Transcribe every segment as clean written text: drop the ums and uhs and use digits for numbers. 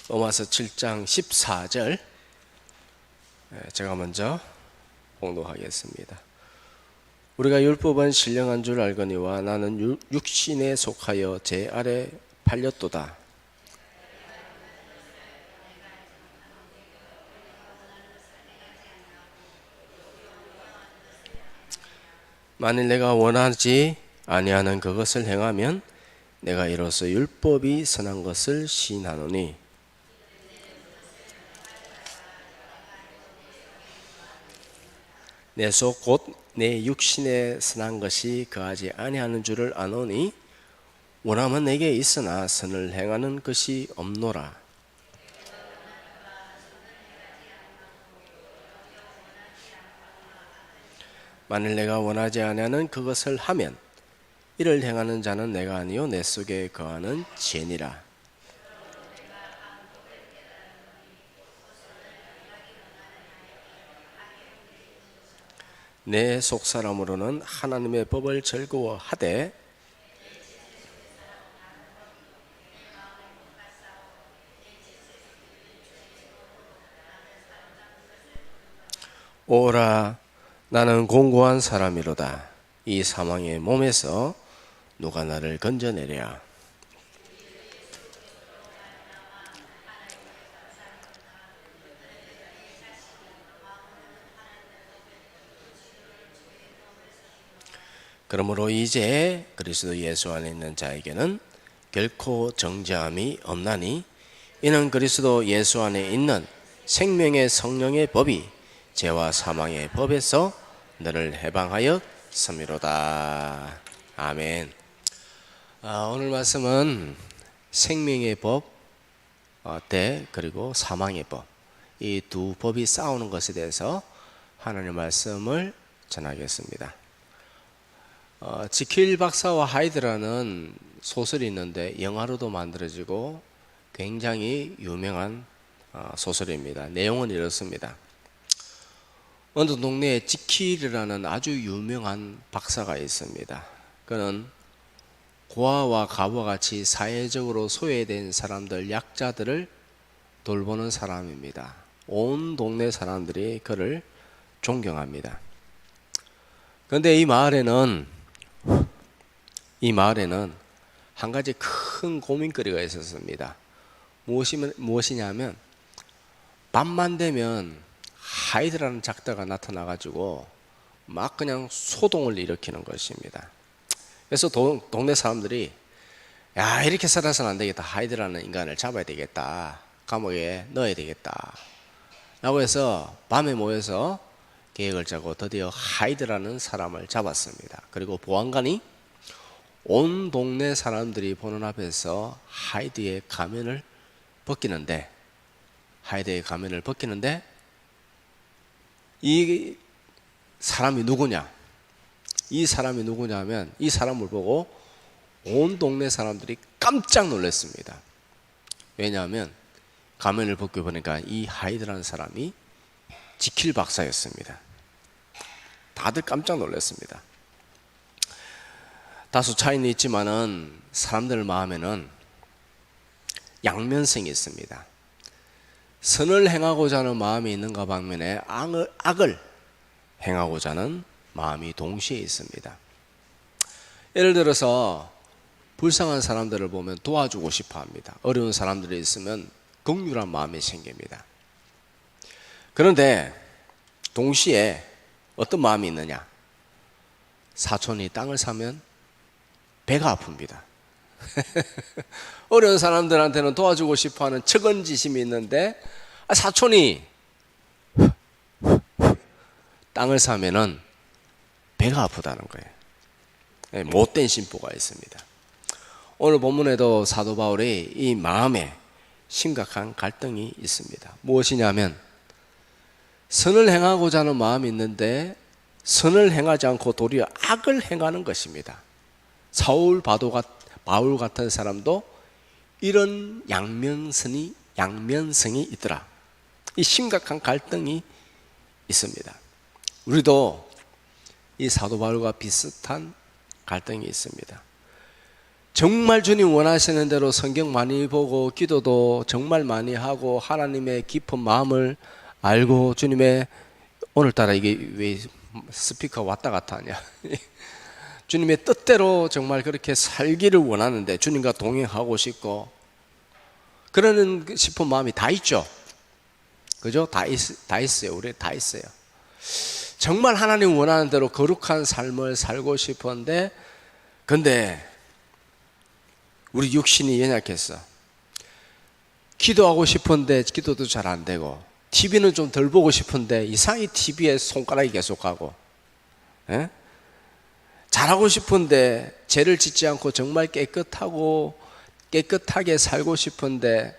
로마서 7장 14절 제가 먼저 봉독하겠습니다. 우리가 율법은 신령한 줄 알거니와 나는 육신에 속하여 제 아래 팔렸도다. 만일 내가 원하지 아니하는 그것을 행하면 내가 이로써 율법이 선한 것을 시인하노니 내 속 곧 내 육신에 선한 것이 거하지 아니하는 줄을 아노니 원함은 내게 있으나 선을 행하는 것이 없노라. 만일 내가 원하지 아니하는 그것을 하면 이를 행하는 자는 내가 아니요 내 속에 거하는 죄니라. 내 속사람으로는 하나님의 법을 즐거워하되 오라 나는 공고한 사람이로다. 이 사망의 몸에서 누가 나를 건져내랴. 그러므로 이제 그리스도 예수 안에 있는 자에게는 결코 정죄함이 없나니 이는 그리스도 예수 안에 있는 생명의 성령의 법이 죄와 사망의 법에서 너를 해방하였음이로다. 아멘. 오늘 말씀은 생명의 법 그리고 사망의 법, 이 두 법이 싸우는 것에 대해서 하나님의 말씀을 전하겠습니다. 지킬 박사와 하이드라는 소설이 있는데 영화로도 만들어지고 굉장히 유명한 소설입니다. 내용은 이렇습니다. 어느 동네에 지킬이라는 아주 유명한 박사가 있습니다. 그는 고아와 가부와 같이 사회적으로 소외된 사람들, 약자들을 돌보는 사람입니다. 온 동네 사람들이 그를 존경합니다. 그런데 이 마을에는 한 가지 큰 고민거리가 있었습니다. 무엇이냐면 밤만 되면 하이드라는 작자가 나타나가지고 막 그냥 소동을 일으키는 것입니다. 그래서 동네 사람들이 야 이렇게 살아서는 안 되겠다. 하이드라는 인간을 잡아야 되겠다. 감옥에 넣어야 되겠다. 라고 해서 밤에 모여서 계획을 짜고 드디어 하이드라는 사람을 잡았습니다. 그리고 보안관이 온 동네 사람들이 보는 앞에서 하이드의 가면을 벗기는데 이 사람이 누구냐? 이 사람이 누구냐면 이 사람을 보고 온 동네 사람들이 깜짝 놀랐습니다. 왜냐하면 가면을 벗겨 보니까 이 하이드라는 사람이 지킬 박사였습니다. 다들 깜짝 놀랐습니다. 다소 차이는 있지만은 사람들 마음에는 양면성이 있습니다. 선을 행하고자 하는 마음이 있는가 반면에 악을 행하고자 하는 마음이 동시에 있습니다. 예를 들어서 불쌍한 사람들을 보면 도와주고 싶어 합니다. 어려운 사람들이 있으면 긍휼한 마음이 생깁니다. 그런데 동시에 어떤 마음이 있느냐? 사촌이 땅을 사면 배가 아픕니다. 어려운 사람들한테는 도와주고 싶어하는 측은지심이 있는데 사촌이 땅을 사면은 배가 아프다는 거예요. 못된 심보가 있습니다. 오늘 본문에도 사도 바울이 이 마음에 심각한 갈등이 있습니다. 무엇이냐면 선을 행하고자 하는 마음이 있는데 선을 행하지 않고 도리어 악을 행하는 것입니다. 바울 같은 사람도 이런 양면성이 있더라. 이 심각한 갈등이 있습니다. 우리도 이 사도 바울과 비슷한 갈등이 있습니다. 정말 주님 원하시는 대로 성경 많이 보고 기도도 정말 많이 하고 하나님의 깊은 마음을 알고 주님의, 오늘따라 이게 왜 스피커 왔다 갔다 하냐 주님의 뜻대로 정말 그렇게 살기를 원하는데, 주님과 동행하고 싶고 그러는 싶은 마음이 다 있죠. 그죠? 다 있어요. 우리 다 있어요. 정말 하나님 원하는 대로 거룩한 삶을 살고 싶은데, 근데 우리 육신이 연약했어. 기도하고 싶은데 기도도 잘 안 되고, TV는 좀 덜 보고 싶은데 이상히 TV에 손가락이 계속 가고, 예? 잘하고 싶은데 죄를 짓지 않고 정말 깨끗하게 살고 싶은데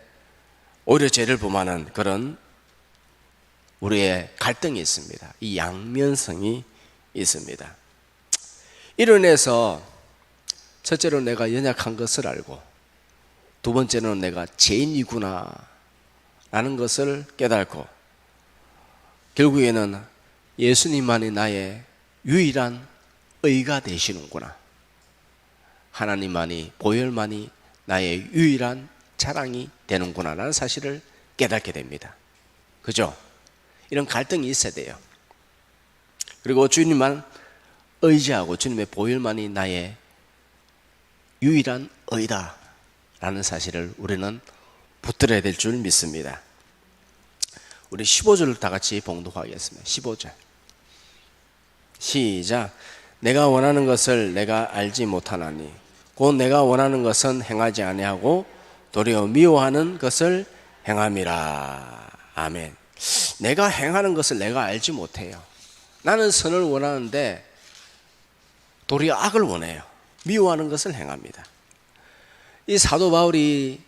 오히려 죄를 범하는 그런 우리의 갈등이 있습니다. 이 양면성이 있습니다. 이로 인해서 첫째로 내가 연약한 것을 알고, 두 번째는 내가 죄인이구나 라는 것을 깨닫고, 결국에는 예수님만이 나의 유일한 의가 되시는구나, 하나님만이, 보혈만이 나의 유일한 자랑이 되는구나 라는 사실을 깨닫게 됩니다. 그죠? 이런 갈등이 있어야 돼요. 그리고 주님만 의지하고 주님의 보혈만이 나의 유일한 의다 라는 사실을 우리는 붙들어야 될 줄 믿습니다. 우리 15절을 다 같이 봉독하겠습니다. 15절 시작. 내가 원하는 것을 내가 알지 못하나니 곧 내가 원하는 것은 행하지 아니하고 도리어 미워하는 것을 행함이라. 아멘. 내가 행하는 것을 내가 알지 못해요. 나는 선을 원하는데 도리어 악을 원해요. 미워하는 것을 행합니다. 이 사도 바울이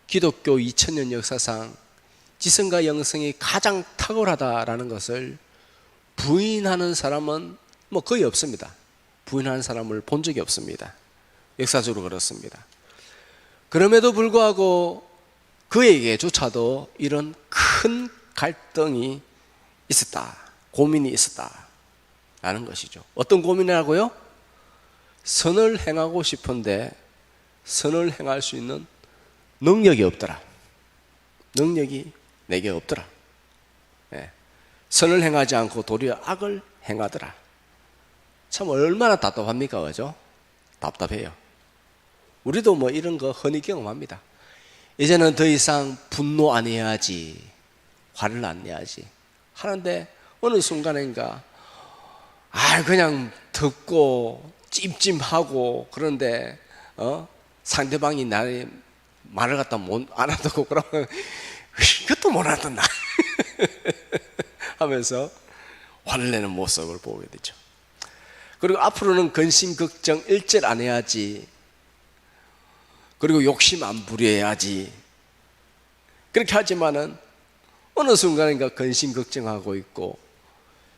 기독교 2000년 역사상 지성과 영성이 가장 탁월하다라는 것을 부인하는 사람은 뭐 거의 없습니다. 부인하는 사람을 본 적이 없습니다. 역사적으로 그렇습니다. 그럼에도 불구하고 그에게조차도 이런 큰 갈등이 있었다, 고민이 있었다 라는 것이죠. 어떤 고민이라고요? 선을 행하고 싶은데 선을 행할 수 있는 능력이 없더라. 능력이 내게 없더라. 네. 선을 행하지 않고 도리어 악을 행하더라. 참 얼마나 답답합니까? 그죠? 답답해요. 우리도 뭐 이런 거 흔히 경험합니다. 이제는 더 이상 분노 안 해야지, 화를 안 내야지 하는데 어느 순간인가 그냥 듣고 찜찜하고, 그런데 상대방이 나의 말을 갖다 못 알아듣고 그러면 이것도 못 알아듣나 하면서 화를 내는 모습을 보게 되죠. 그리고 앞으로는 근심 걱정 일절 안 해야지, 그리고 욕심 안 부려야지 그렇게 하지만은 어느 순간인가 근심 걱정하고 있고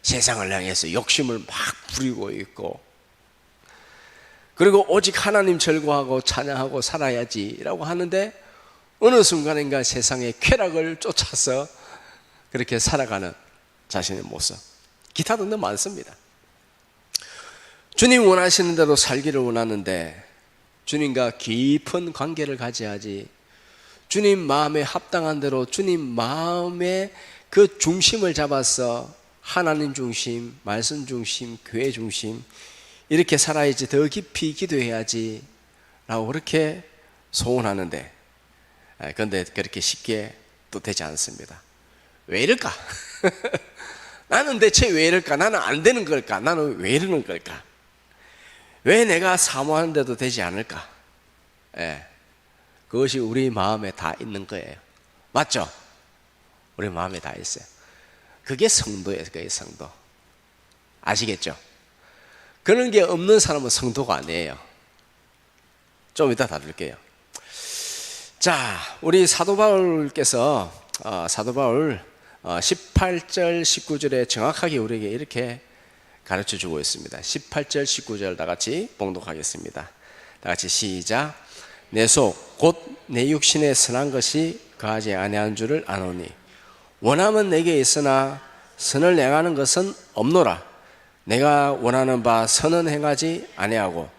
세상을 향해서 욕심을 막 부리고 있고, 그리고 오직 하나님 절거하고 찬양하고 살아야지라고 하는데 어느 순간인가 세상의 쾌락을 쫓아서 그렇게 살아가는 자신의 모습, 기타 등등 많습니다. 주님 원하시는 대로 살기를 원하는데 주님과 깊은 관계를 가져야지, 주님 마음에 합당한 대로 주님 마음의 그 중심을 잡아서 하나님 중심, 말씀 중심, 교회 중심 이렇게 살아야지, 더 깊이 기도해야지 라고 그렇게 소원하는데, 그런데 그렇게 쉽게 또 되지 않습니다. 왜 이럴까? 나는 대체 왜 이럴까? 나는 안 되는 걸까? 나는 왜 이러는 걸까? 왜 내가 사모하는데도 되지 않을까? 그것이 우리 마음에 다 있는 거예요. 맞죠? 우리 마음에 다 있어요. 그게 성도예요. 그게 성도. 아시겠죠? 그런 게 없는 사람은 성도가 아니에요. 좀 이따 다룰게요. 자, 우리 사도 바울께서 사도 바울 18절 19절에 정확하게 우리에게 이렇게 가르쳐 주고 있습니다. 18절 19절 다 같이 봉독하겠습니다. 다 같이 시작. 내 속 곧 내 육신에 선한 것이 거하지 아니한 줄을 아노니 원함은 내게 있으나 선을 행하는 것은 없노라. 내가 원하는 바 선은 행하지 아니하고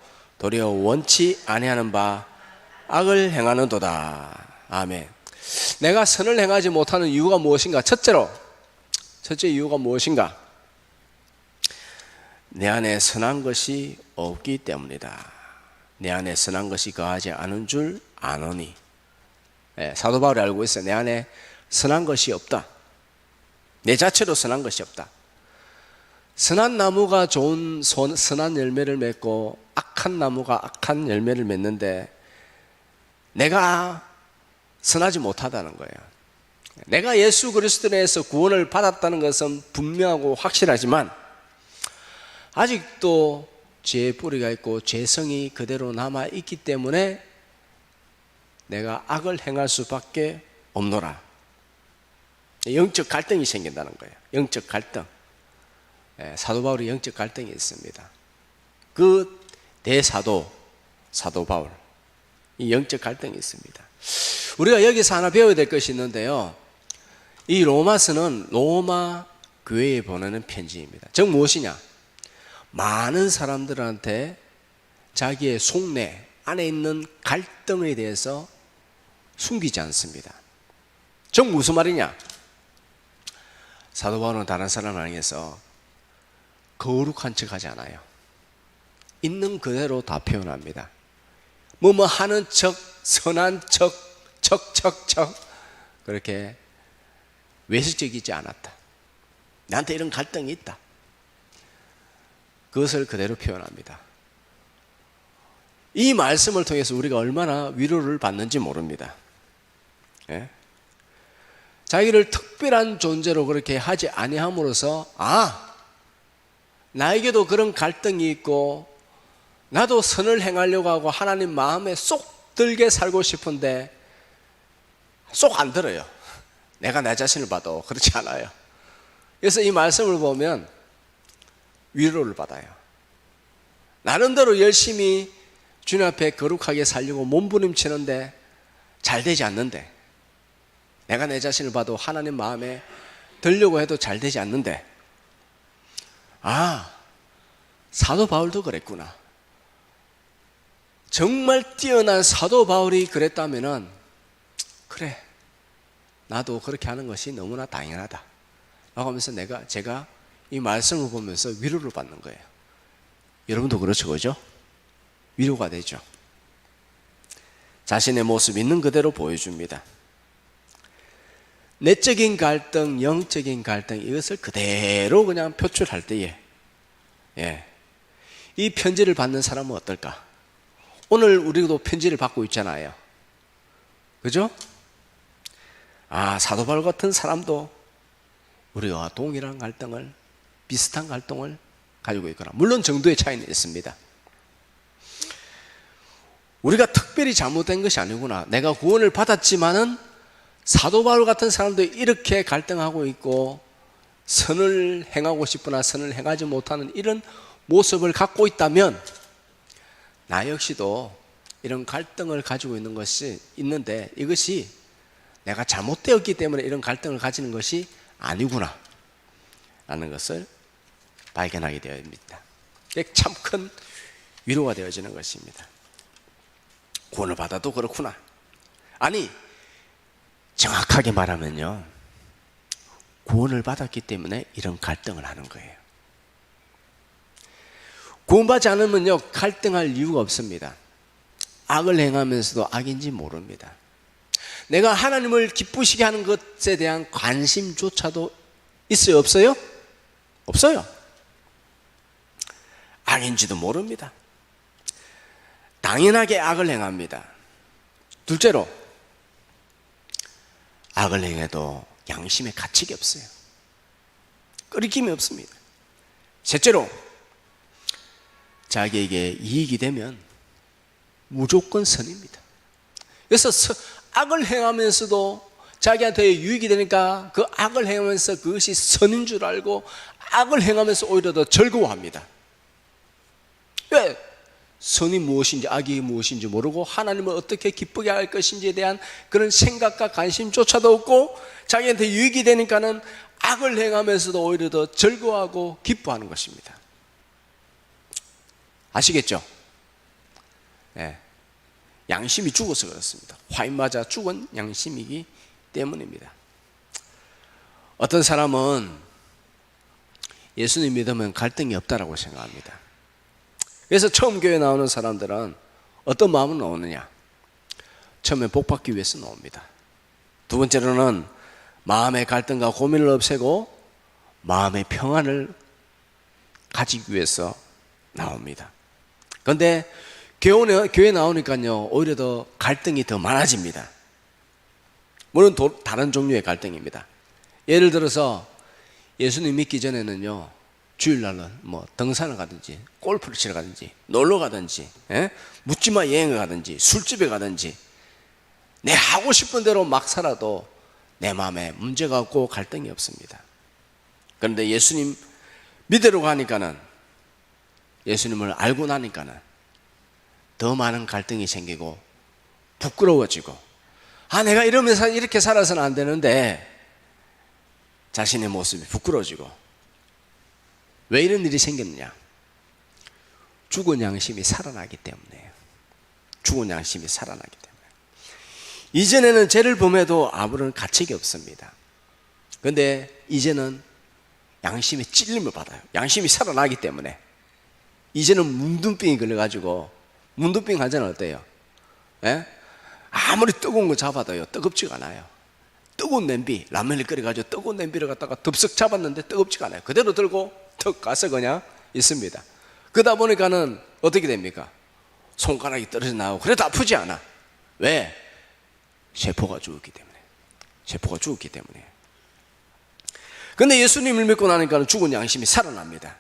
도리어 원치 아니하는 바 악을 행하는도다. 아멘. 내가 선을 행하지 못하는 이유가 무엇인가? 첫째 이유가 무엇인가? 내 안에 선한 것이 없기 때문이다. 내 안에 선한 것이 거하지 않은 줄 아노니. 사도 바울이 알고 있어요. 내 안에 선한 것이 없다. 내 자체로 선한 것이 없다. 선한 나무가 좋은 선한 열매를 맺고 악한 나무가 악한 열매를 맺는데 내가 선하지 못하다는 거예요. 내가 예수 그리스도 안에서 구원을 받았다는 것은 분명하고 확실하지만 아직도 죄의 뿌리가 있고 죄성이 그대로 남아있기 때문에 내가 악을 행할 수밖에 없노라. 영적 갈등이 생긴다는 거예요. 영적 갈등. 사도 바울이 영적 갈등이 있습니다. 그 대사도 사도 바울, 이 영적 갈등이 있습니다. 우리가 여기서 하나 배워야 될 것이 있는데요, 이 로마서는 로마 교회에 보내는 편지입니다. 즉 무엇이냐? 많은 사람들한테 자기의 속내 안에 있는 갈등에 대해서 숨기지 않습니다. 즉 무슨 말이냐? 사도 바울은 다른 사람을 향해서 거룩한 척하지 않아요. 있는 그대로 다 표현합니다. 뭐뭐 하는 척, 선한 척, 척 그렇게 외식적이지 않았다. 나한테 이런 갈등이 있다. 그것을 그대로 표현합니다. 이 말씀을 통해서 우리가 얼마나 위로를 받는지 모릅니다. 예? 자기를 특별한 존재로 그렇게 하지 아니함으로써 나에게도 그런 갈등이 있고 나도 선을 행하려고 하고 하나님 마음에 쏙 들게 살고 싶은데 쏙 안 들어요. 내가 내 자신을 봐도 그렇지 않아요. 그래서 이 말씀을 보면 위로를 받아요. 나름대로 열심히 주님 앞에 거룩하게 살려고 몸부림치는데 잘 되지 않는데, 내가 내 자신을 봐도 하나님 마음에 들려고 해도 잘 되지 않는데, 사도 바울도 그랬구나. 정말 뛰어난 사도 바울이 그랬다면은 그래, 나도 그렇게 하는 것이 너무나 당연하다 라고 하면서 제가 이 말씀을 보면서 위로를 받는 거예요. 여러분도 그렇죠, 그죠? 위로가 되죠. 자신의 모습 있는 그대로 보여줍니다. 내적인 갈등, 영적인 갈등, 이것을 그대로 그냥 표출할 때에 이 편지를 받는 사람은 어떨까? 오늘 우리도 편지를 받고 있잖아요. 그죠? 사도 바울 같은 사람도 우리와 동일한 갈등을, 비슷한 갈등을 가지고 있거나, 물론 정도의 차이는 있습니다. 우리가 특별히 잘못된 것이 아니구나. 내가 구원을 받았지만은 사도 바울 같은 사람도 이렇게 갈등하고 있고 선을 행하고 싶으나 선을 행하지 못하는 이런 모습을 갖고 있다면 나 역시도 이런 갈등을 가지고 있는 것이 있는데 이것이 내가 잘못되었기 때문에 이런 갈등을 가지는 것이 아니구나 라는 것을 발견하게 되어집니다. 참 큰 위로가 되어지는 것입니다. 구원을 받아도 그렇구나. 아니, 정확하게 말하면요, 구원을 받았기 때문에 이런 갈등을 하는 거예요. 구원받지 않으면요, 갈등할 이유가 없습니다. 악을 행하면서도 악인지 모릅니다. 내가 하나님을 기쁘시게 하는 것에 대한 관심조차도 있어요, 없어요? 없어요. 악인지도 모릅니다. 당연하게 악을 행합니다. 둘째로, 악을 행해도 양심에 가책이 없어요. 끄리낌이 없습니다. 셋째로, 자기에게 이익이 되면 무조건 선입니다. 그래서 악을 행하면서도 자기한테 유익이 되니까 그 악을 행하면서 그것이 선인 줄 알고 악을 행하면서 오히려 더 즐거워합니다. 왜? 선이 무엇인지 악이 무엇인지 모르고 하나님을 어떻게 기쁘게 할 것인지에 대한 그런 생각과 관심조차도 없고 자기한테 유익이 되니까는 악을 행하면서도 오히려 더 즐거워하고 기뻐하는 것입니다. 아시겠죠? 예, 양심이 죽어서 그렇습니다. 화인 맞아 죽은 양심이기 때문입니다. 어떤 사람은 예수님 믿으면 갈등이 없다라고 생각합니다. 그래서 처음 교회 나오는 사람들은 어떤 마음으로 나오느냐? 처음에 복받기 위해서 나옵니다. 두 번째로는 마음의 갈등과 고민을 없애고 마음의 평안을 가지기 위해서 나옵니다. 그런데 교회 나오니까요, 오히려 더 갈등이 더 많아집니다. 물론 다른 종류의 갈등입니다. 예를 들어서 예수님 믿기 전에는요, 주일날은 뭐 등산을 가든지 골프를 치러 가든지 놀러 가든지, 묻지마 여행을 가든지 술집에 가든지 내 하고 싶은 대로 막 살아도 내 마음에 문제가 없고 갈등이 없습니다. 그런데 예수님 믿으려고 하니까는, 예수님을 알고 나니까는 더 많은 갈등이 생기고 부끄러워지고, 내가 이러면서 이렇게 살아서는 안 되는데 자신의 모습이 부끄러워지고. 왜 이런 일이 생겼느냐? 죽은 양심이 살아나기 때문이에요. 죽은 양심이 살아나기 때문에. 이전에는 죄를 범해도 아무런 가책이 없습니다. 그런데 이제는 양심의 찔림을 받아요. 양심이 살아나기 때문에. 이제는 문둥병이 걸려가지고, 문둥병 환자는 어때요? 예? 아무리 뜨거운 거 잡아도요, 뜨겁지가 않아요. 뜨거운 냄비, 라면을 끓여가지고 뜨거운 냄비를 갖다가 덥석 잡았는데 뜨겁지가 않아요. 그대로 들고 턱 가서 그냥 있습니다. 그러다 보니까는 어떻게 됩니까? 손가락이 떨어져 나오고, 그래도 아프지 않아. 왜? 세포가 죽었기 때문에. 세포가 죽었기 때문에. 그런데 예수님을 믿고 나니까 죽은 양심이 살아납니다.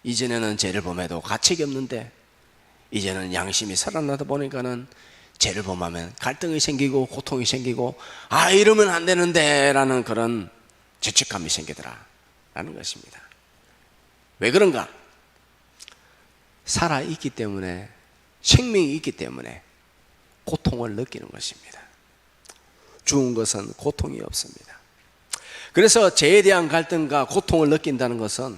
이전에는 죄를 범해도 가책이 없는데, 이제는 양심이 살아나다 보니까는 죄를 범하면 갈등이 생기고 고통이 생기고, 이러면 안 되는데 라는 그런 죄책감이 생기더라 라는 것입니다. 왜 그런가? 살아있기 때문에, 생명이 있기 때문에 고통을 느끼는 것입니다. 죽은 것은 고통이 없습니다. 그래서 죄에 대한 갈등과 고통을 느낀다는 것은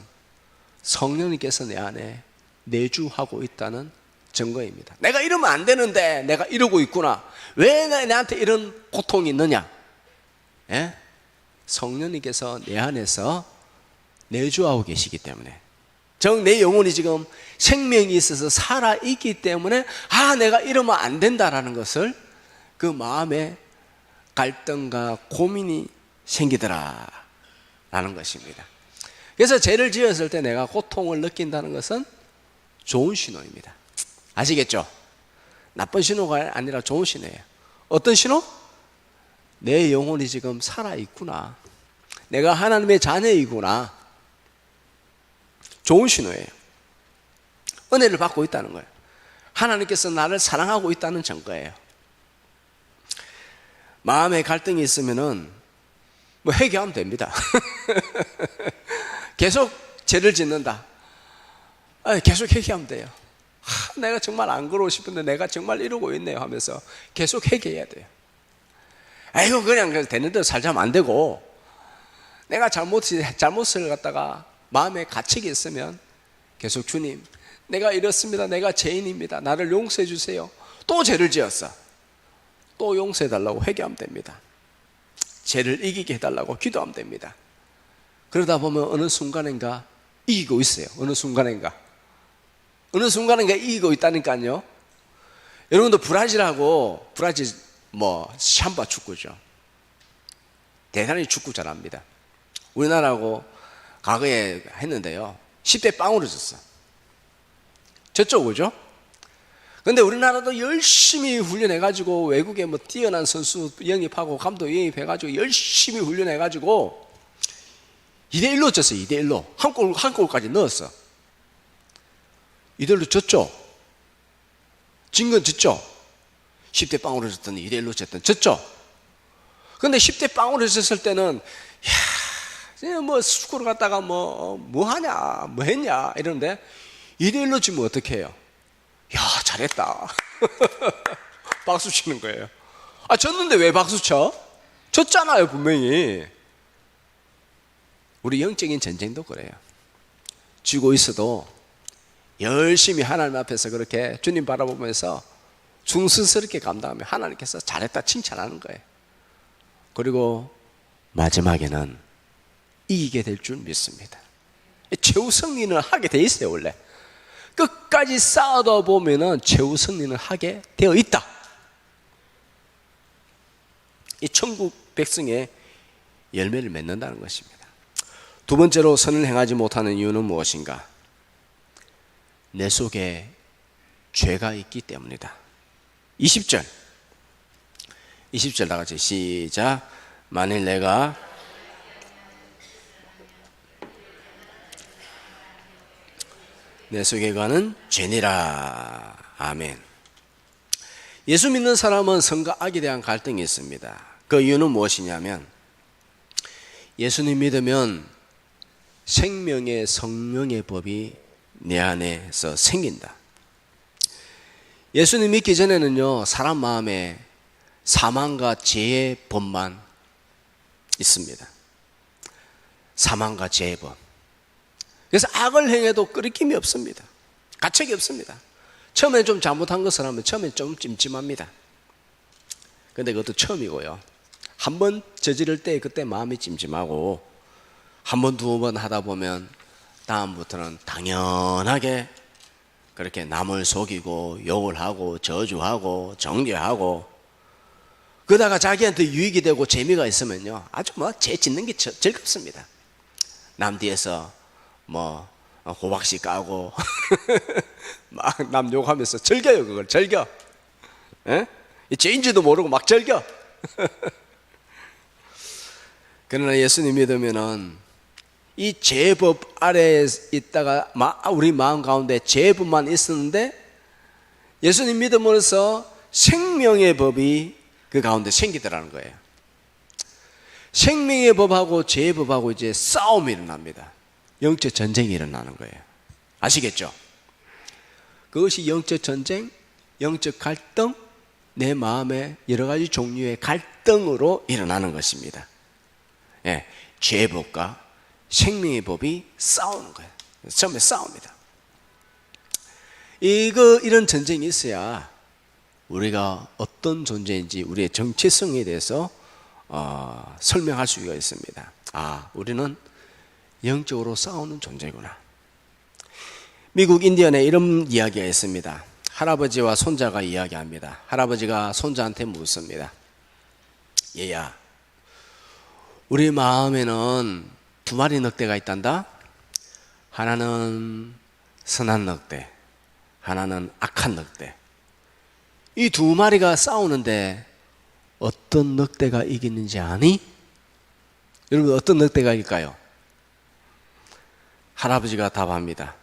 성령님께서 내 안에 내주하고 있다는 증거입니다. 내가 이러면 안 되는데 내가 이러고 있구나. 왜 나한테 이런 고통이 있느냐? 예? 성령님께서 내 안에서 내주하고 계시기 때문에, 즉 내 영혼이 지금 생명이 있어서 살아있기 때문에 내가 이러면 안 된다라는 것을, 그 마음에 갈등과 고민이 생기더라 라는 것입니다. 그래서 죄를 지었을 때 내가 고통을 느낀다는 것은 좋은 신호입니다. 아시겠죠? 나쁜 신호가 아니라 좋은 신호예요. 어떤 신호? 내 영혼이 지금 살아있구나. 내가 하나님의 자녀이구나. 좋은 신호예요. 은혜를 받고 있다는 거예요. 하나님께서 나를 사랑하고 있다는 증거예요. 마음에 갈등이 있으면은 뭐 회개하면 됩니다. 계속 죄를 짓는다. 계속 회개하면 돼요. 내가 정말 안 그러고 싶은데 내가 정말 이러고 있네요 하면서 계속 회개해야 돼요. 이거 그냥 되는 대로 살자면 안 되고, 내가 잘못을 갖다가 마음에 가책이 있으면 계속, 주님, 내가 이렇습니다. 내가 죄인입니다. 나를 용서해 주세요. 또 죄를 지었어. 또 용서해 달라고 회개하면 됩니다. 죄를 이기게 해달라고 기도하면 됩니다. 그러다 보면 어느 순간인가 이기고 있어요. 어느 순간인가 이기고 있다니까요. 여러분도 브라질 삼바 축구죠. 대단히 축구 잘합니다. 우리나라하고 과거에 했는데요, 10대 빵으로 졌어. 졌죠, 그죠? 근데 우리나라도 열심히 훈련해가지고, 외국에 뭐 뛰어난 선수 영입하고 감독 영입해가지고 열심히 훈련해가지고 2대1로 졌어요. 2대1로 한 골까지 넣었어. 2대1로 졌죠. 진 건 졌죠. 10대 빵으로 졌더니 2대1로 졌죠. 근데 10대 빵으로 졌을 때는 뭐 축구를 갔다가 뭐 하냐, 뭐 했냐 이러는데, 2대1로 지면 어떻게 해요? 잘했다. 박수 치는 거예요. 졌는데 왜 박수 쳐? 졌잖아요, 분명히. 우리 영적인 전쟁도 그래요. 지고 있어도 열심히 하나님 앞에서 그렇게 주님 바라보면서 충성스럽게 감당하며 하나님께서 잘했다 칭찬하는 거예요. 그리고 마지막에는 이기게 될 줄 믿습니다. 최후 승리는 하게 돼 있어요. 원래 끝까지 싸우다 보면은 최후 승리는 하게 되어 있다. 이 천국 백성의 열매를 맺는다는 것입니다. 두 번째로 선을 행하지 못하는 이유는 무엇인가? 내 속에 죄가 있기 때문이다. 20절 다 같이 시작. 만일 내가 내 속에 가는 죄니라. 아멘. 예수 믿는 사람은 선과 악에 대한 갈등이 있습니다. 그 이유는 무엇이냐면 예수님 믿으면 생명의 성령의 법이 내 안에서 생긴다. 예수님 믿기 전에는요, 사람 마음에 사망과 죄의 법만 있습니다. 사망과 죄의 법. 그래서 악을 행해도 끄리낌이 없습니다. 가책이 없습니다. 처음엔 좀 잘못한 것을 하면 처음엔 좀 찜찜합니다. 근데 그것도 처음이고요. 한 번 저지를 때 그때 마음이 찜찜하고 한 번, 두 번 하다 보면 다음부터는 당연하게 그렇게 남을 속이고 욕을 하고 저주하고 정죄하고 그러다가 자기한테 유익이 되고 재미가 있으면요, 아주 죄 짓는 게 즐겁습니다. 남 뒤에서 호박씨 까고 막 남 욕하면서 즐겨요. 그걸 즐겨. 에? 죄인지도 모르고 막 즐겨. 그러나 예수님 믿으면은 이 죄법 아래에 있다가 우리 마음 가운데 죄법만 있었는데 예수님 믿음으로써 생명의 법이 그 가운데 생기더라는 거예요. 생명의 법하고 죄의 법하고 이제 싸움이 일어납니다. 영적 전쟁이 일어나는 거예요. 아시겠죠? 그것이 영적 전쟁, 영적 갈등, 내 마음의 여러 가지 종류의 갈등으로 일어나는 것입니다. 예, 죄의 법과 생명의 법이 싸우는 거예요. 처음에 싸웁니다. 이런 전쟁이 있어야 우리가 어떤 존재인지 우리의 정체성에 대해서 설명할 수가 있습니다. 우리는 영적으로 싸우는 존재구나. 미국 인디언에 이런 이야기가 있습니다. 할아버지와 손자가 이야기합니다. 할아버지가 손자한테 묻습니다. 얘야, 우리 마음에는 두 마리 늑대가 있단다. 하나는 선한 늑대, 하나는 악한 늑대. 이 두 마리가 싸우는데 어떤 늑대가 이기는지 아니? 여러분, 어떤 늑대가 이길까요? 할아버지가 답합니다.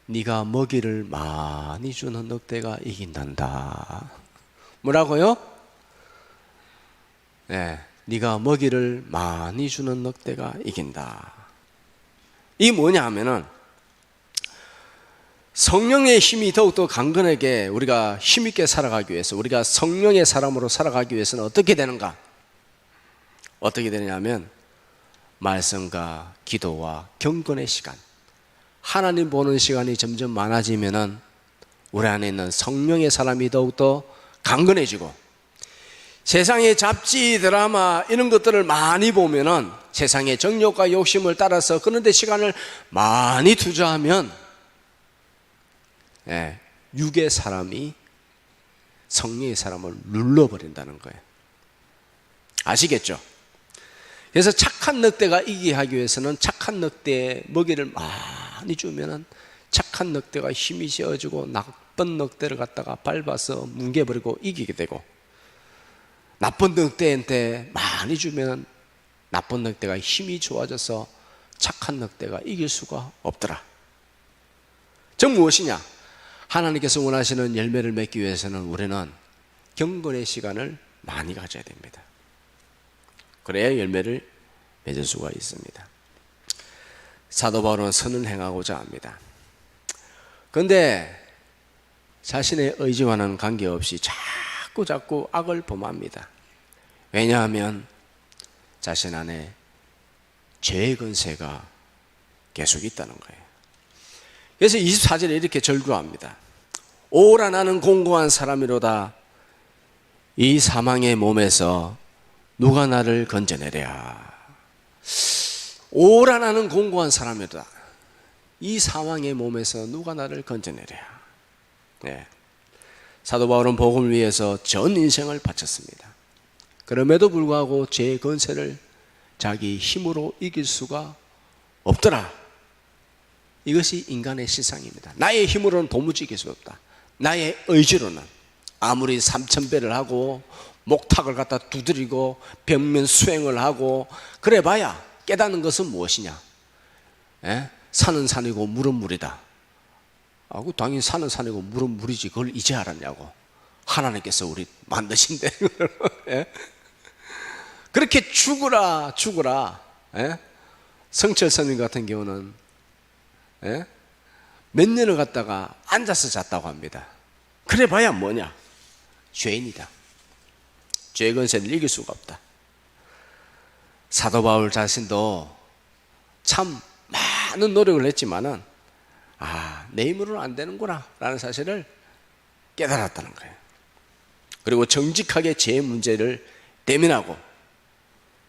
네가 먹이를 많이 주는 늑대가 이긴단다. 뭐라고요? 네, 네가 먹이를 많이 주는 늑대가 이긴다. 이게 뭐냐 하면은 성령의 힘이 더욱더 강건하게 우리가 힘있게 살아가기 위해서, 우리가 성령의 사람으로 살아가기 위해서는 어떻게 되는가? 어떻게 되냐면 말씀과 기도와 경건의 시간, 하나님 보는 시간이 점점 많아지면은 우리 안에 있는 성령의 사람이 더욱더 강건해지고, 세상의 잡지, 드라마 이런 것들을 많이 보면은 세상의 정욕과 욕심을 따라서 그런 데 시간을 많이 투자하면 육의 사람이 성령의 사람을 눌러버린다는 거예요. 아시겠죠? 그래서 착한 늑대가 이기게 하기 위해서는 착한 늑대의 먹이를 많이 주면은 착한 늑대가 힘이 세어지고 나쁜 늑대를 갖다가 밟아서 뭉개버리고 이기게 되고, 나쁜 늑대한테 많이 주면 나쁜 늑대가 힘이 좋아져서 착한 늑대가 이길 수가 없더라. 즉 무엇이냐? 하나님께서 원하시는 열매를 맺기 위해서는 우리는 경건의 시간을 많이 가져야 됩니다. 그래야 열매를 맺을 수가 있습니다. 사도 바울은 선을 행하고자 합니다. 그런데 자신의 의지와는 관계없이 자꾸 악을 범합니다. 왜냐하면 자신 안에 죄의 근세가 계속 있다는 거예요. 그래서 24절에 이렇게 절규합니다. 오라 나는 공고한 사람이로다. 이 사망의 몸에서 누가 나를 건져내랴. 오라 나는 공고한 사람이로다. 이 사망의 몸에서 누가 나를 건져내랴. 네. 사도 바울은 복음을 위해서 전 인생을 바쳤습니다. 그럼에도 불구하고 죄의 권세를 자기 힘으로 이길 수가 없더라. 이것이 인간의 실상입니다. 나의 힘으로는 도무지 이길 수 없다. 나의 의지로는 아무리 3000배를 하고 목탁을 갖다 두드리고 벽면 수행을 하고 그래봐야 깨닫는 것은 무엇이냐? 산은 산이고 물은 물이다. 당연히 산은 산이고 물은 물이지 그걸 이제 알았냐고. 하나님께서 우리 만드신데 그렇게 죽으라. 성철 스님 같은 경우는 몇 년을 갖다가 앉아서 잤다고 합니다. 그래봐야 뭐냐? 죄인이다. 죄의 권세를 이길 수가 없다. 사도 바울 자신도 참 많은 노력을 했지만은 내 힘으로는 안 되는구나 라는 사실을 깨달았다는 거예요. 그리고 정직하게 죄의 문제를 대면하고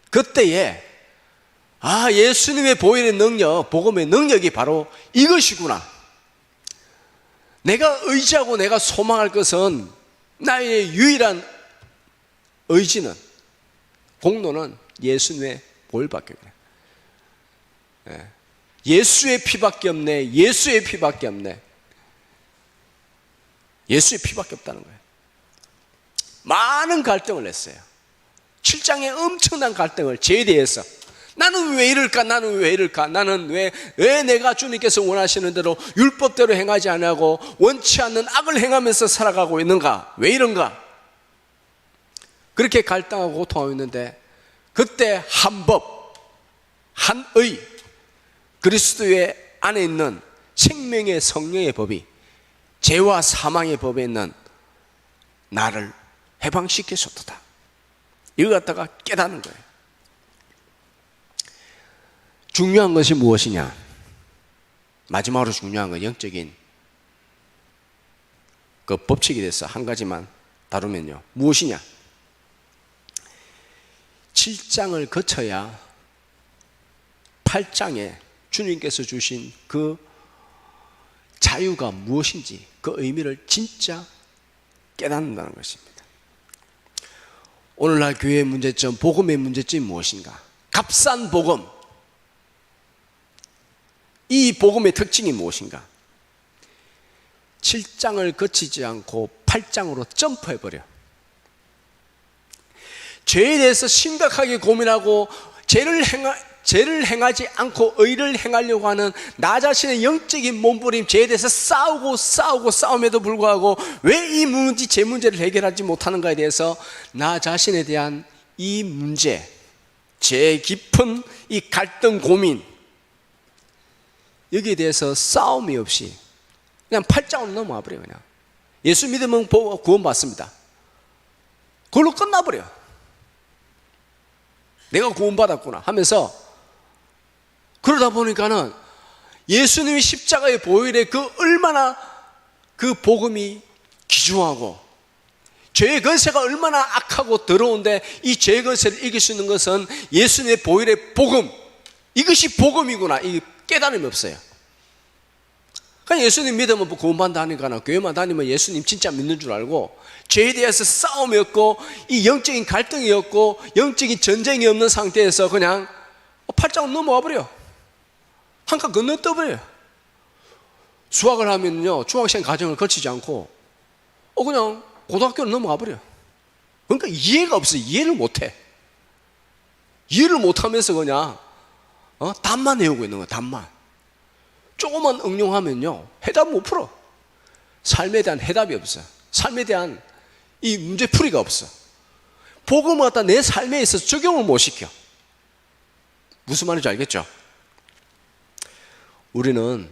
그때에 예수님의 보혈의 능력, 복음의 능력이 바로 이것이구나. 내가 의지하고 내가 소망할 것은 나의 유일한 의지는 공로는 예수님의 보혈밖에 없네. 예수의 피밖에 없네. 예수의 피밖에 없네. 예수의 피밖에 없다는 거예요. 많은 갈등을 했어요. 7장에 엄청난 갈등을 죄에 대해서 나는 왜 이럴까? 나는 왜 이럴까? 나는 왜 내가 주님께서 원하시는 대로 율법대로 행하지 않고 원치 않는 악을 행하면서 살아가고 있는가? 왜 이런가? 그렇게 갈등하고 고통하고 있는데 그때 한 법, 한 의, 그리스도의 안에 있는 생명의 성령의 법이 죄와 사망의 법에 있는 나를 해방시키셨다. 이걸 갖다가 깨닫는 거예요. 중요한 것이 무엇이냐? 마지막으로 중요한 건 영적인 그 법칙에 대해서 한 가지만 다루면요. 무엇이냐? 7장을 거쳐야 8장에 주님께서 주신 그 자유가 무엇인지 그 의미를 진짜 깨닫는다는 것입니다. 오늘날 교회의 문제점, 복음의 문제점이 무엇인가? 값싼 복음. 이 복음의 특징이 무엇인가? 7장을 거치지 않고 8장으로 점프해버려. 죄에 대해서 심각하게 고민하고 죄를 행하지 않고 의를 행하려고 하는 나 자신의 영적인 몸부림, 죄에 대해서 싸움에도 불구하고 왜 이 문제, 죄 문제를 해결하지 못하는가에 대해서 나 자신에 대한 이 문제, 죄 깊은 이 갈등, 고민, 여기에 대해서 싸움이 없이 그냥 8장으로 넘어와 버려요. 그냥 예수 믿으면 구원받습니다. 그걸로 끝나버려. 내가 구원받았구나 하면서 그러다 보니까는 예수님이 십자가의 보혈에 그 얼마나 그 복음이 귀중하고 죄의 권세가 얼마나 악하고 더러운데 이 죄의 권세를 이길 수 있는 것은 예수님의 보혈의 복음, 이것이 복음이구나. 이 깨달음이 없어요. 그냥 예수님 믿으면 구원받는다니까 교회만 다니면 예수님 진짜 믿는 줄 알고 죄에 대해서 싸움이 없고 이 영적인 갈등이 없고 영적인 전쟁이 없는 상태에서 그냥 8장은 넘어와 버려. 한 칸 건너 떠버려요. 수학을 하면요 중학생 과정을 거치지 않고 그냥 고등학교로 넘어가 버려. 그러니까 이해가 없어. 이해를 못해. 이해를 못하면서 그냥 답만 외우고 있는 거야. 답만. 조금만 응용하면요 해답 못 풀어. 삶에 대한 해답이 없어. 삶에 대한 이 문제풀이가 없어. 복음을 갖다 내 삶에 있어서 적용을 못 시켜. 무슨 말인지 알겠죠? 우리는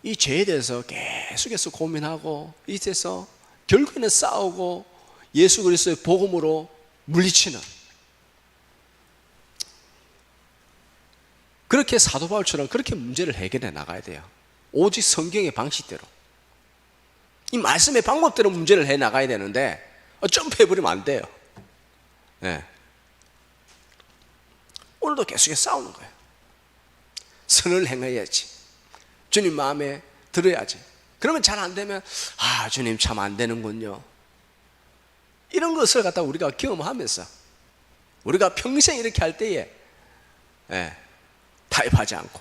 이 죄에 대해서 계속해서 고민하고 이때서 결국에는 싸우고 예수 그리스도의 복음으로 물리치는, 그렇게 사도 바울처럼 그렇게 문제를 해결해 나가야 돼요. 오직 성경의 방식대로, 이 말씀의 방법대로 문제를 해나가야 되는데 점프해버리면 안 돼요. 네. 오늘도 계속해서 싸우는 거예요. 선을 행해야지, 주님 마음에 들어야지. 그러면 잘 안 되면 주님 참 안 되는군요. 이런 것을 갖다 우리가 경험하면서 우리가 평생 이렇게 할 때에 타협하지 않고,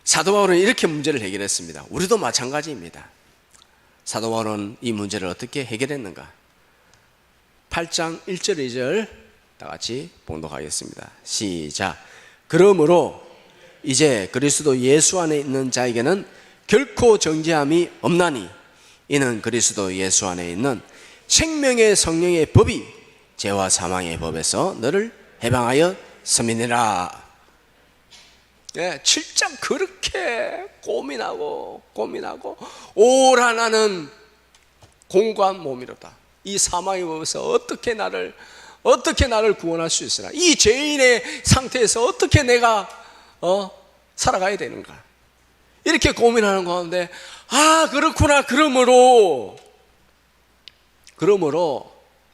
사도 바울은 이렇게 문제를 해결했습니다. 우리도 마찬가지입니다. 사도 바울은 이 문제를 어떻게 해결했는가? 8장 1절 2절 다 같이 봉독하겠습니다. 시작. 그러므로 이제 그리스도 예수 안에 있는 자에게는 결코 정죄함이 없나니 이는 그리스도 예수 안에 있는 생명의 성령의 법이 죄와 사망의 법에서 너를 해방하여 섬이니라. 7장 그렇게 고민하고 오라 나는 공고한 몸이로다. 이 사망의 법에서 어떻게 나를 구원할 수 있으나, 이 죄인의 상태에서 어떻게 내가 살아가야 되는가, 이렇게 고민하는 가운데 그렇구나,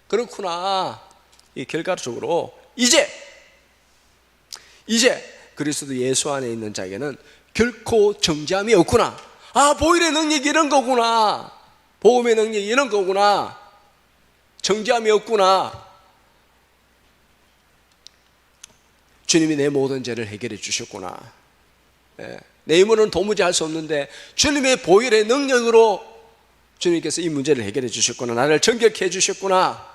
그렇구나, 이 결과적으로 이제 그리스도 예수 안에 있는 자에게는 결코 정죄함이 없구나. 보혈의 능력이 이런 거구나, 복음의 능력이 이런 거구나, 정죄함이 없구나. 주님이 내 모든 죄를 해결해 주셨구나. 내 힘으로는 도무지 할 수 없는데 주님의 보혈의 능력으로 주님께서 이 문제를 해결해 주셨구나. 나를 정결케 해 주셨구나.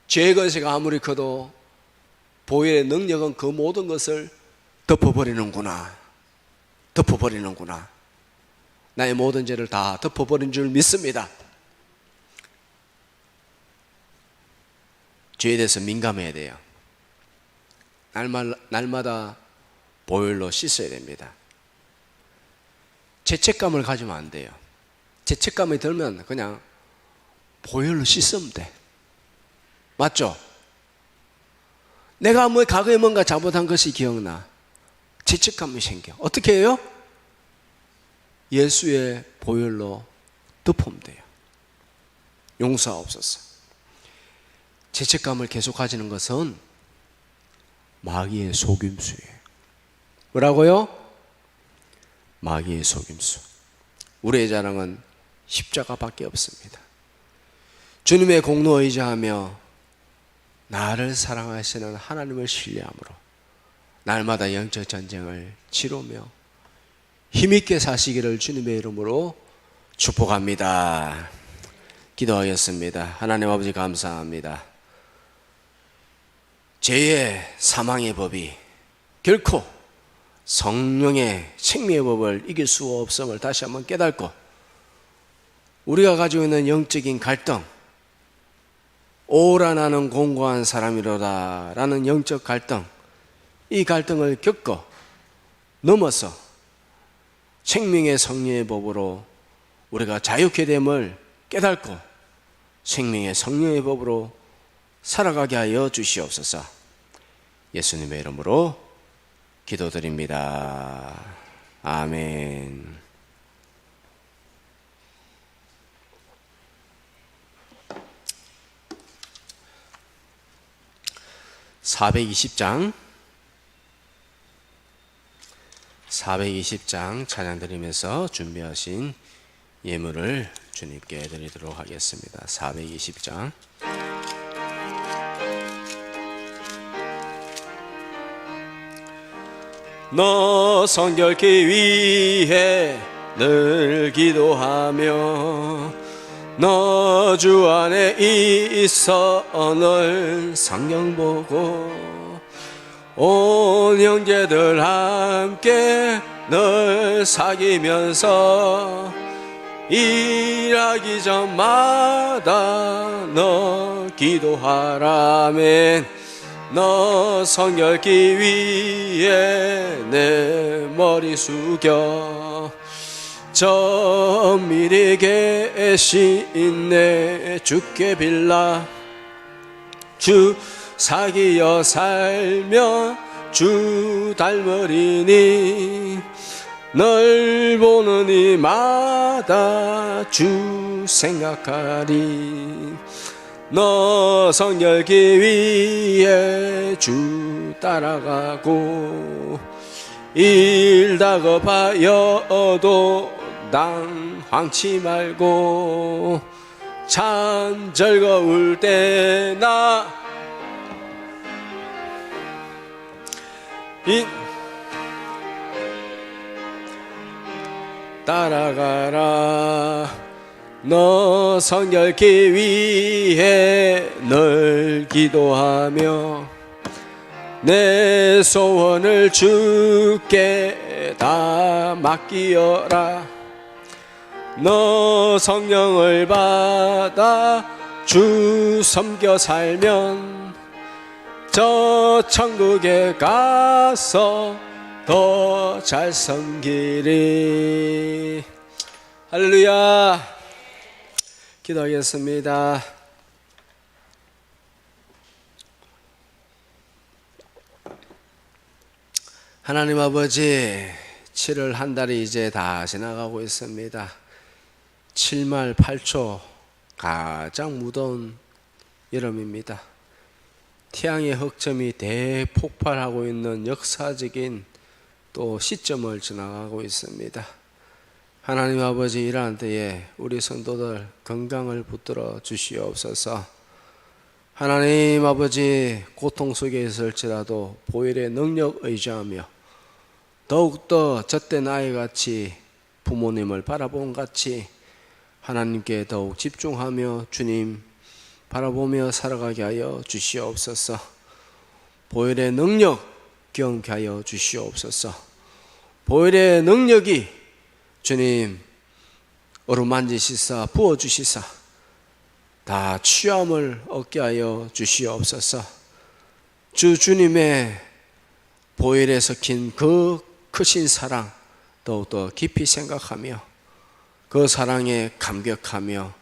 죄의 거세가 아무리 커도 보혈의 능력은 그 모든 것을 덮어버리는구나. 나의 모든 죄를 다 덮어버린 줄 믿습니다. 죄에 대해서 민감해야 돼요. 날마다 보혈로 씻어야 됩니다. 죄책감을 가지면 안 돼요. 죄책감이 들면 그냥 보혈로 씻으면 돼. 맞죠? 내가 과거에 뭔가 잘못한 것이 기억나. 죄책감이 생겨. 어떻게 해요? 예수의 보혈로 덮으면 돼요. 용서하옵소서. 죄책감을 계속 가지는 것은 마귀의 속임수예요. 뭐라고요? 마귀의 속임수. 우리의 자랑은 십자가밖에 없습니다. 주님의 공로 의지하며 나를 사랑하시는 하나님을 신뢰함으로 날마다 영적 전쟁을 치르며 힘있게 사시기를 주님의 이름으로 축복합니다. 기도하겠습니다. 하나님 아버지 감사합니다. 죄의 사망의 법이 결코 성령의 생명의 법을 이길 수 없음을 다시 한번 깨닫고, 우리가 가지고 있는 영적인 갈등, 오라 나는 공고한 사람이로다 라는 영적 갈등, 이 갈등을 겪어 넘어서 생명의 성령의 법으로 우리가 자유케 됨을 깨닫고 생명의 성령의 법으로 살아가게 하여 주시옵소서. 예수님의 이름으로 기도드립니다. 아멘. (420장) 찬양 드리면서 준비하신 예물을 주님께 드리도록 하겠습니다. 420장. 너 성결케 위해 늘 기도하며 너 주 안에 있어 늘 성경 보고 온 형제들 함께 늘 사귀면서 일하기 전마다 너 기도하라멘. 너 성결기 위해 내 머리 숙여 정밀히 계신 내 주께 빌라 주 사귀어 살며 주 닮으리니 널 보는 이마다 주 생각하리. 너 성결기 위해 주 따라가고 일 다급하여도 난 황치 말고 참 즐거울 때나 따라가라. 너 성결기 위해 늘 기도하며 내 소원을 주께 다 맡기어라. 너 성령을 받아 주 섬겨 살면 저 천국에 가서 더 잘 섬기리. 할렐루야. 기도하겠습니다. 하나님 아버지, 7월 한 달이 이제 다 지나가고 있습니다. 7말 8초 가장 무더운 여름입니다. 태양의 흑점이 대폭발하고 있는 역사적인 또 시점을 지나가고 있습니다. 하나님 아버지, 이러한 때에 우리 성도들 건강을 붙들어 주시옵소서. 하나님 아버지, 고통 속에 있을지라도 보혈의 능력 의지하며 더욱더 젖된 아이같이 부모님을 바라본 같이 하나님께 더욱 집중하며 주님 바라보며 살아가게 하여 주시옵소서. 보혈의 능력 경험케 하여 주시옵소서. 보혈의 능력이 주님 어루만지시사 부어주시사 다 취함을 얻게 하여 주시옵소서. 주님의 보혈에 섞인 그 크신 사랑 더욱더 깊이 생각하며 그 사랑에 감격하며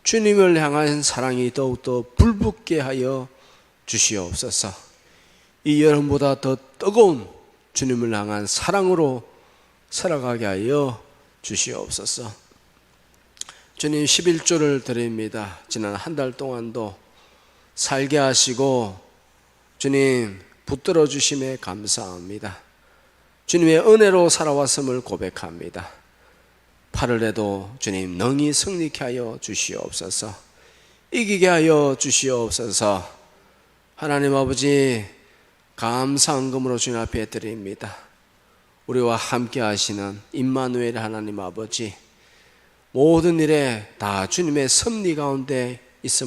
주님을 향한 사랑이 더욱더 불붙게 하여 주시옵소서. 이 여름보다 더 뜨거운 주님을 향한 사랑으로 살아가게 하여 주시옵소서. 주님, 11조를 드립니다. 지난 한 달 동안도 살게 하시고 주님 붙들어 주심에 감사합니다. 주님의 은혜로 살아왔음을 고백합니다. 8월에도 주님 능히 승리케 하여 주시옵소서. 이기게 하여 주시옵소서. 하나님 아버지, 감사한 금으로 주님 앞에 드립니다. 우리와 함께 하시는 임마누엘 하나님 아버지, 모든 일에 다 주님의 섭리 가운데 있음